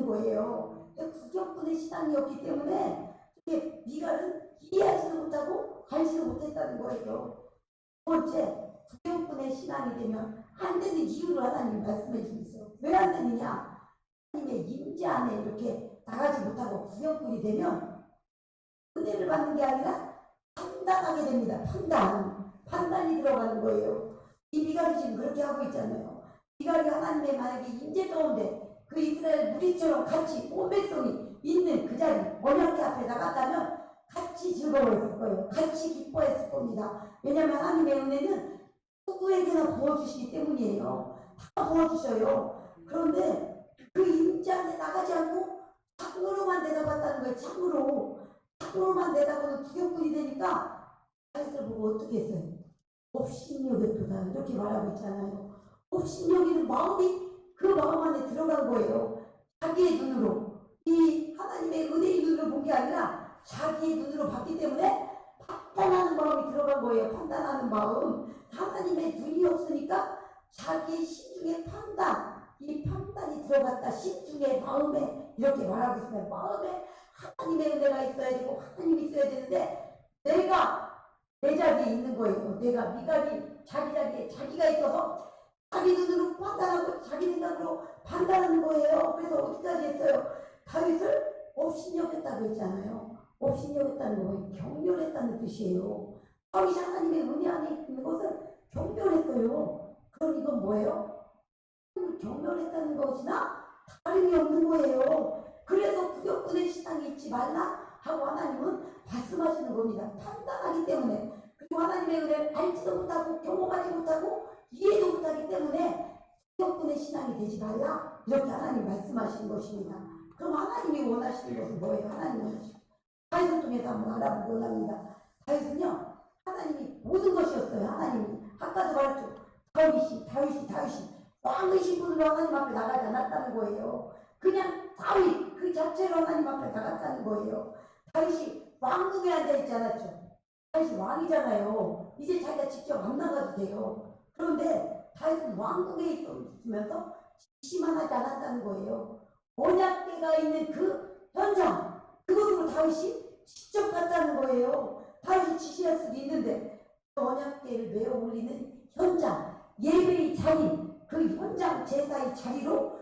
거예요. 구경꾼의 신앙이었기 때문에 이게 미갈은 이해하지도 못하고 알지도 못했다는 거예요. 두 번째, 구경꾼의 신앙이 되면 안 되는 이유를 하나님 말씀해 주셨어요. 왜 안 되느냐? 하나님의 임재 안에 이렇게 나가지 못하고 구경꾼이 되면 은혜를 받는 게 아니라 판단하게 됩니다. 판단이 들어가는 거예요. 이 미갈이 지금 그렇게 하고 있잖아요. 미갈이 하나님의 만약에 임재 가운데 그 이스라엘 무리처럼 같이 온 백성이 있는 그 자리 언약궤 앞에 나갔다면 같이 즐거워했을 거예요. 같이 기뻐했을 겁니다. 왜냐하면 하나님의 은혜는 누구에게나 부어주시기 때문이에요. 다 부어주셔요. 그런데 그 임재 안에 나가지 않고 창으로만 내다봤다는 거예요. 창으로만 내다보는 구경꾼이 되니까 하나님을 보고 어떻게 했어요? 업신여겼도다 이렇게 말하고 있잖아요. 업신여기는 마음이 그 마음 안에 들어간 거예요. 자기의 눈으로, 이 하나님의 은혜의 눈으로 본 게 아니라 자기의 눈으로 봤기 때문에 판단하는 마음이 들어간 거예요. 판단하는 마음. 하나님의 눈이 없으니까 자기의 심중의 판단, 이 판단이 들어갔다. 심중의 마음에 이렇게 말하고 있습니다. 마음에 하나님의 은혜가 있어야 되고 하나님이 있어야 되는데 내가 내 자리에 있는 거예요. 내가 미갈이 자기 자리에 자기가 있어서 자기 눈으로 판단하고 자기 생각으로 판단하는 거예요. 그래서 어디까지 했어요? 다윗을 업신여겼다고 했잖아요. 업신여겼다는 건 경멸했다는 뜻이에요. 다윗이 하나님의 은혜 안에 있는 것을 경멸했어요. 그럼 이건 뭐예요? 경멸했다는 것이나 다름이 없는 거예요. 그래서 구경꾼의 신앙이 있지 말라 하고 하나님은 말씀하시는 겁니다. 판단하기 때문에. 그리고 하나님의 은혜를 알지도 못하고 경험하지 못하고 이해도 못하기 때문에 구경꾼의 신앙이 되지 말라 이렇게 하나님 말씀하시는 것입니다. 그럼 하나님이 원하시는 것은 뭐예요? 하나님 원하시는 다윗을 통해서 한번 알아보고 원합니다. 다윗은요 하나님이 모든 것이었어요. 하나님이 아까도 말했죠. 다윗이 왕의 신분으로 하나님 앞에 나가지 않았다는 거예요. 그냥 다윗 그 자체로 하나님 앞에 나갔다는 거예요. 다윗이 왕궁에 앉아있지 않았죠. 다윗이 왕이잖아요. 이제 자기가 직접 안 나가도 돼요. 그런데 다윗은 왕궁에 있으면서 지시만 하지 않았다는 거예요. 언약궤가 있는 그 현장, 그것으로 다윗이 직접 갔다는 거예요. 다윗이 지시할 수도 있는데 그 언약궤를 메어 올리는 현장, 예배의 자리, 그 현장 제사의 자리로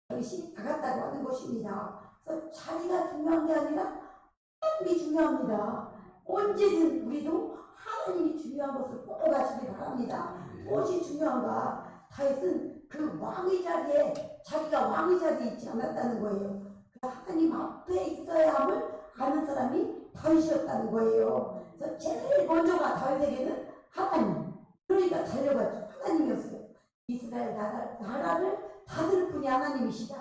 다윗이 나갔다고 하는 것입니다. 그래서 자리가 중요한 게 아니라 하나님이 중요합니다. 언제든 우리도 하나님이 중요한 것을 뽑아가시기 바랍니다. 무엇이 중요한가? 다윗은 그 왕의 자리에 자기가 왕의 자리에 있지 않았다는 거예요. 하나님 앞에 있어야 함을 아는 사람이 다윗이었다는 거예요. 그래서 제일 먼저가 다윗에게는 하나님. 그러니까 달려갔죠. 하나님이었어요. 이스라엘 나라를 다스릴 분이 하나님이시다.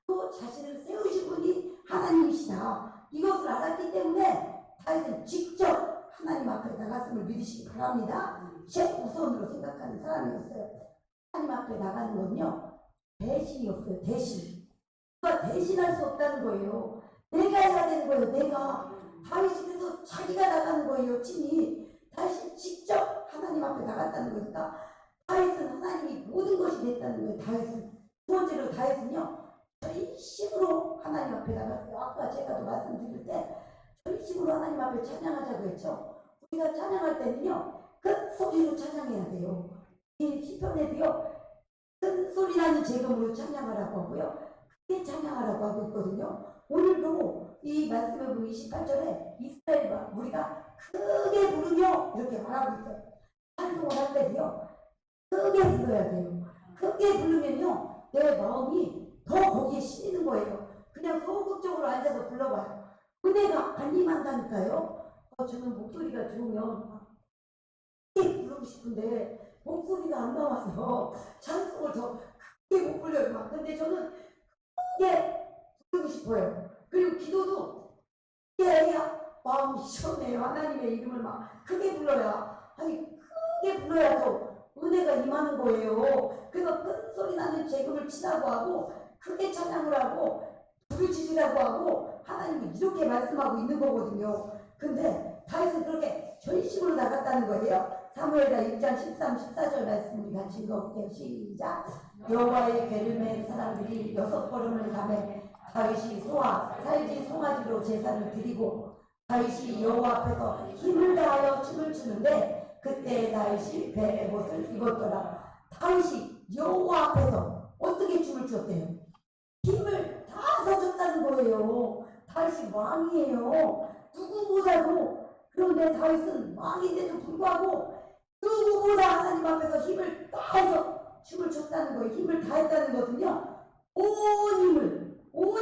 또 자신을 세우신 분이 하나님이시다. 이것을 알았기 때문에 다윗은 직접 하나님 앞에 나갔음을 믿으시기 바랍니다. 최우선으로 생각하는 사람이었어요. 하나님 앞에 나가는 건요 대신이 없어요. 대신. 누가 대신할 수 없다는 거예요. 내가 해야 되는 거예요. 내가. 다윗이 그래서 자기가 나가는 거예요. 친히. 다윗이 직접 하나님 앞에 나갔다는 거니까 다윗은 하나님이 모든 것이 됐다는 거예요. 다윗은. 두 번째로 다윗은요 전심으로 하나님 앞에 나갔어요. 아까 제가 또 말씀드릴 때 전심으로 하나님 앞에 찬양하자고 했죠. 우리가 찬양할 때는요 큰 소리로 찬양해야 돼요. 이 시편에도요 큰 소리 나는 재금으로 찬양하라고 하고요 크게 찬양하라고 하고 있거든요. 오늘도 이 말씀에 보면 28절에 이스라엘 우리가 크게 부르며 이렇게 말하고 있어요. 찬송을 할 때도요 크게 불러야 돼요. 크게 부르면요 내 마음이 더 거기에 실리는 거예요. 그냥 소극적으로 앉아서 불러봐요. 은혜가 안 임한다니까요. 저는 목소리가 좋으면 크게 부르고 싶은데 목소리가 안 나와서 찬송을 더 크게 못 불러요. 막. 근데 저는 크게 부르고 싶어요. 그리고 기도도 크게 해야 마음이 시원해요. 하나님의 이름을 막 크게 불러야. 아니 크게 불러야 더 은혜가 임하는 거예요. 그래서 큰 소리 나는 재금을 치라고 하고 크게 찬양을 하고 부르짖으라고 하고 하나님이 이렇게 말씀하고 있는 거거든요. 근데 다윗은 그렇게 전심으로 나갔다는 거예요. 사무엘하 1장 13, 14절 말씀 우리 같이 읽어볼게요. 시작. 여호와의 궤를 맨 사람들이 6걸음을 가매 다윗이 살진 송아지로 제사를 드리고 다윗이 여호와 앞에서 힘을 다하여 춤을 추는데 그때 다윗이 베옷을 입었더라. 다윗이 여호와 앞에서 어떻게 춤을 췄대요? 힘을 다해서 췄다는 거예요. 다윗이 왕이에요. 누구보다도. 그런데 다윗은 왕인데도 불구하고 누구보다 하나님 앞에서 힘을 다해서 춤을 췄다는 거예요. 힘을 다했다는 것은요, 온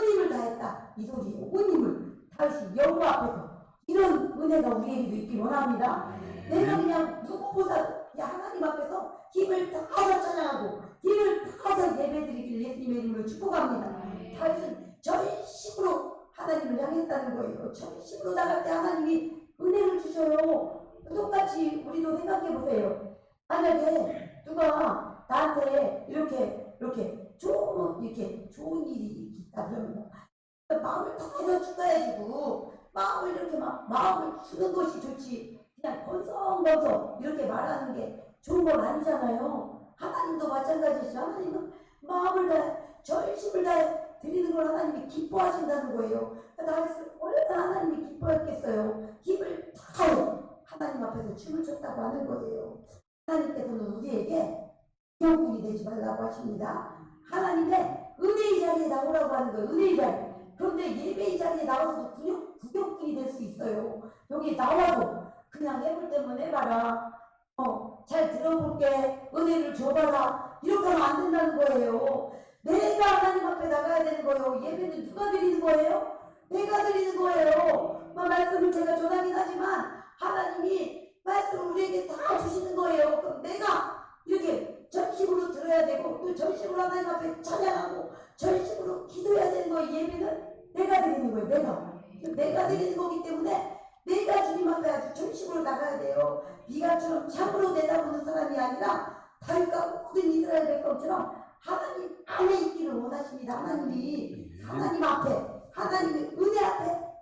힘을 다했다. 이 소리예요. 온 힘을. 다윗이 여호와 앞에서. 이런 은혜가 우리에게도 있기 원합니다. 내가 그냥 누구보다 하나님 앞에서 힘을 다해서 찬양하고 힘을 다해서 예배드리길 예수님의 이름으로 축복합니다. 다윗은 전심으로 하나님을 향했다는 거예요. 전심으로 나갈 때 하나님이 은혜를 주셔요. 똑같이 우리도 생각해 보세요. 만약에 누가 나한테 이렇게 좋은 일이 있다 그러면 마음을 다해서 축하해주고 마음을 이렇게 마음을 주는 것이 좋지, 그냥 건성건성 이렇게 말하는 게 좋은 건 아니잖아요. 하나님도 마찬가지죠. 하나님은 마음을 다해 전심을 다해 드리는 걸 하나님이 기뻐하신다는 거예요. 다윗을 얼마나 하나님이 기뻐했겠어요. 힘을 다해 하나님 앞에서 춤을 췄다고 하는 거예요. 하나님께서는 우리에게 구경꾼이 되지 말라고 하십니다. 하나님의 은혜의 자리에 나오라고 하는 거예요. 은혜의 자리. 그런데 예배의 자리에 나와서도 구경꾼이 될 수 있어요. 여기 나와도 그냥 해볼 때만 해봐라. 잘 들어볼게. 은혜를 줘봐라. 이렇게 하면 안 된다는 거예요. 내가 하나님 앞에 나가야 되는 거예요. 예배는 누가 드리는 거예요? 내가 드리는 거예요. 말씀을 제가 전하긴 하지만 하나님이 말씀을 우리에게 다 주시는 거예요. 그럼 내가 이렇게 전심으로 들어야 되고 또 전심으로 하나님 앞에 찬양하고 전심으로 기도해야 되는 거예요. 예배는 내가 드리는 거예요. 내가 드리는 거기 때문에 내가 주님 앞에 아주 전심으로 나가야 돼요. 비가처럼 참으로 내다보는 사람이 아니라 다윗과 모든 이스라엘 백성처럼 하나님 안에 있기를 원하십니다. 하나님이 하나님 앞에, 하나님의 은혜 앞에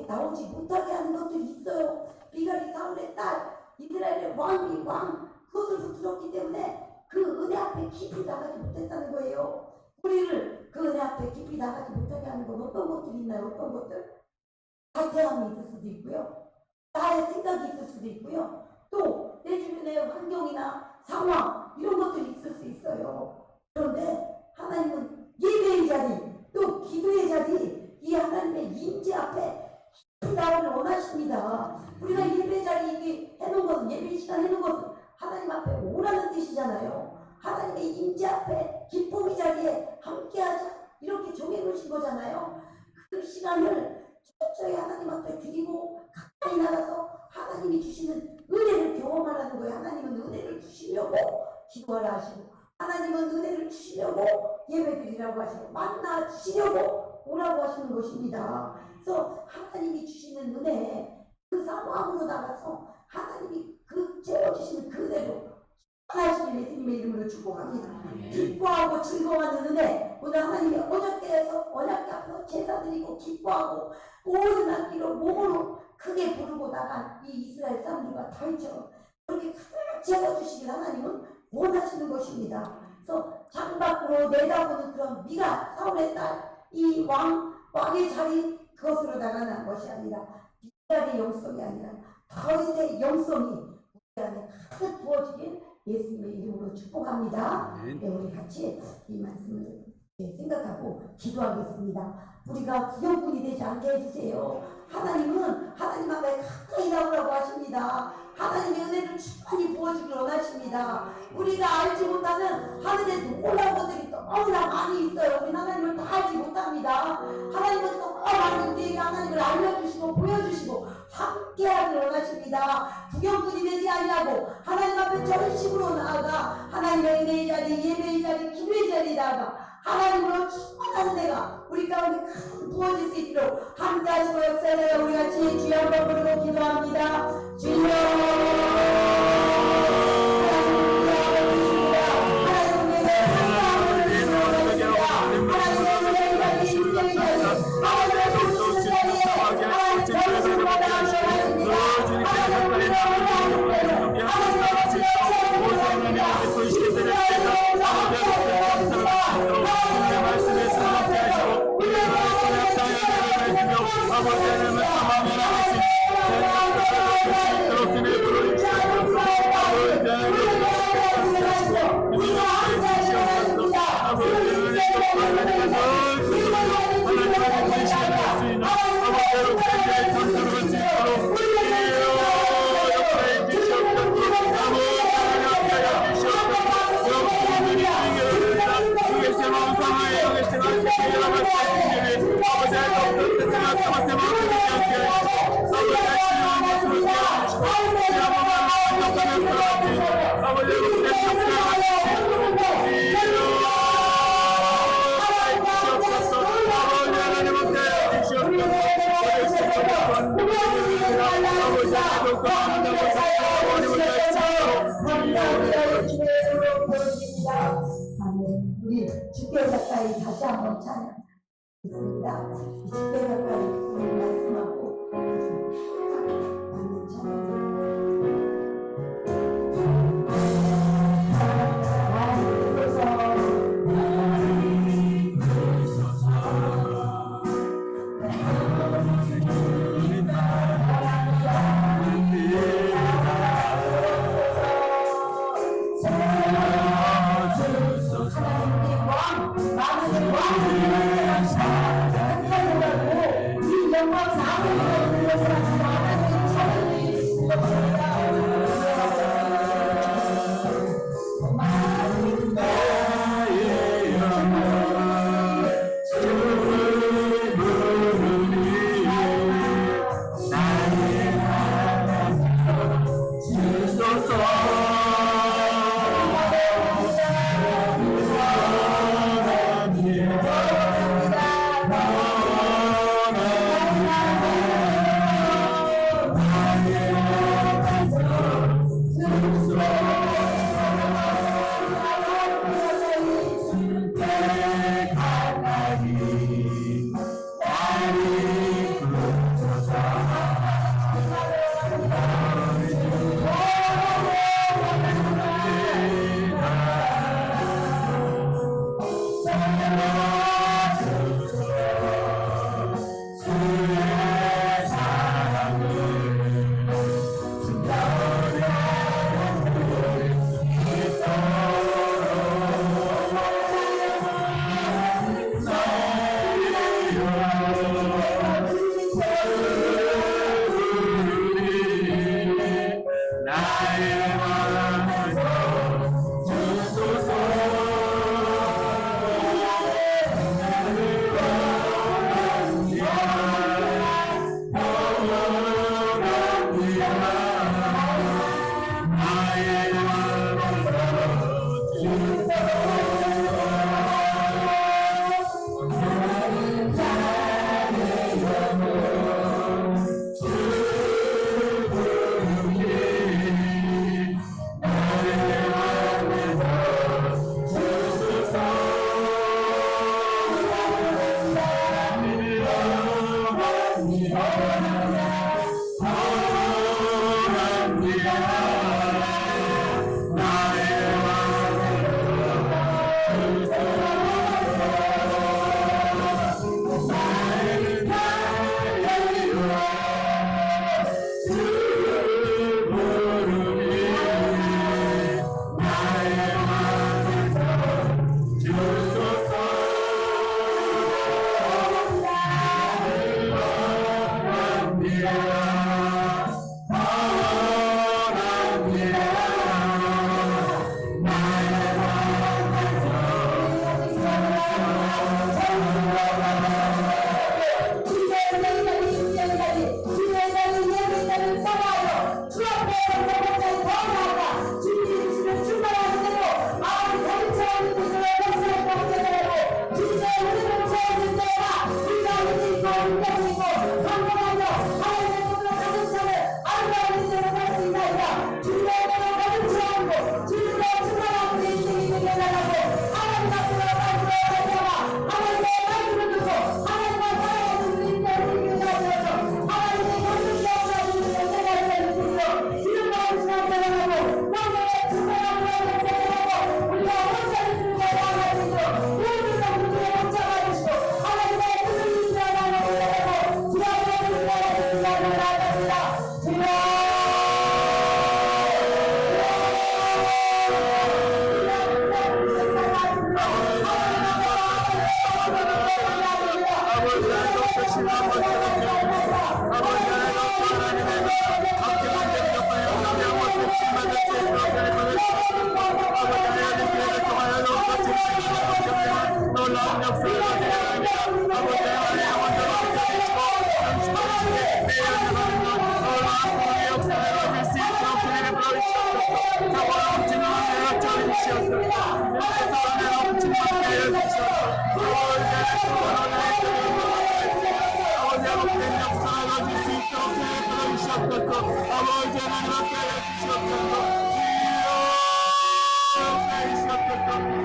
나오지 못하게 하는 것들이 있어요. 비갈이 사울의 딸, 이스라엘의 왕, 그것을 붙들었기 때문에 그 은혜 앞에 깊이 나가지 못했다는 거예요. 우리를 그 은혜 앞에 깊이 나가지 못하게 하는 건 어떤 것들이 있나요? 어떤 것들? 다태함이 있을 수도 있고요. 나의 생각이 있을 수도 있고요. 또 내 주변의 환경이나 상황 이런 것들이 있을 수 있어요. 그런데 하나님은 예배의 자리, 또 기도의 자리, 이 하나님의 임재 앞에 깊이 나오길 원하십니다. 우리가 예배 자리 해놓은 것은, 예배 시간 해놓은 것은 하나님 앞에 오라는 뜻이잖아요. 하나님의 임재 앞에 기쁨의 자리에 함께하자 이렇게 정해놓으신 거잖아요. 그 시간을 철저히 하나님 앞에 드리고 가까이 나가서 하나님이 주시는 은혜를 경험하라는 거예요. 하나님은 은혜를 주시려고 기도하라 하시고, 하나님은 은혜를 주시려고 예배드리라고 하시고, 만나 주시려고 오라고 하시는 것입니다. 그래서 하나님이 주시는 은혜, 그 상황으로 나가서 하나님이 그 채워주시는 그 은혜로 하나님의 예수님의 이름으로 축복합니다. 기뻐하고 즐거워하는 은혜, 오늘 하나님의 언약궤 앞에서 제사드리고 기뻐하고 모든 악기로 몸으로 크게 부르고 나간 이 이스라엘 사람들과 다윗처럼 그렇게 가득 채워주시길 하나님은 원하시는 것입니다. 그래서 창밖으로 내다보는 그런 미가, 사울의 딸, 이 왕의 자리, 그것으로 나가는 것이 아니라 미갈의 영성이 아니라 다윗의 영성이 우리 안에 가득 부어지길 예수님의 이름으로 축복합니다. 네, 우리 같이 이 말씀을 생각하고 기도하겠습니다. 우리가 구경꾼이 되지 않게 해주세요. 하나님은 하나님 앞에 가까이 나오라고 하십니다. 하나님의 은혜를 충만히 부어주길 원하십니다. 우리가 알지 못하는 하늘에 놀라운 것들이 너무나 많이 있어요. 우리 하나님을 다 알지 못합니다. 하나님은 너무 많이 우리에게 하나님을 알려주시고 보여주시고 함께하길 원하십니다. 구경꾼이 되지 아니하고 하나님 앞에 전심으로 나아가 하나님의 은혜의 자리, 예배의 자리, 기도의 자리에 나아가 하나님으로 충만한 은혜가 우리 가운데 큰 부어질 수 있도록 함께하시고 역사하여 우리 같이 주여 한번 부르고 기도합니다. 주여 말씀에 승리하게 하시고 가까이 다시 한번 찬양했습니다. 20대 가까이 우리 말씀하고 맞는 찬양입니다.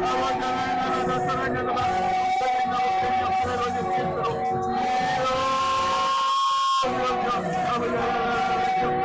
아버지 하나님 나라가 강한 자가 성인하고 된 역사를 얻을 수 있도록 주여 아버지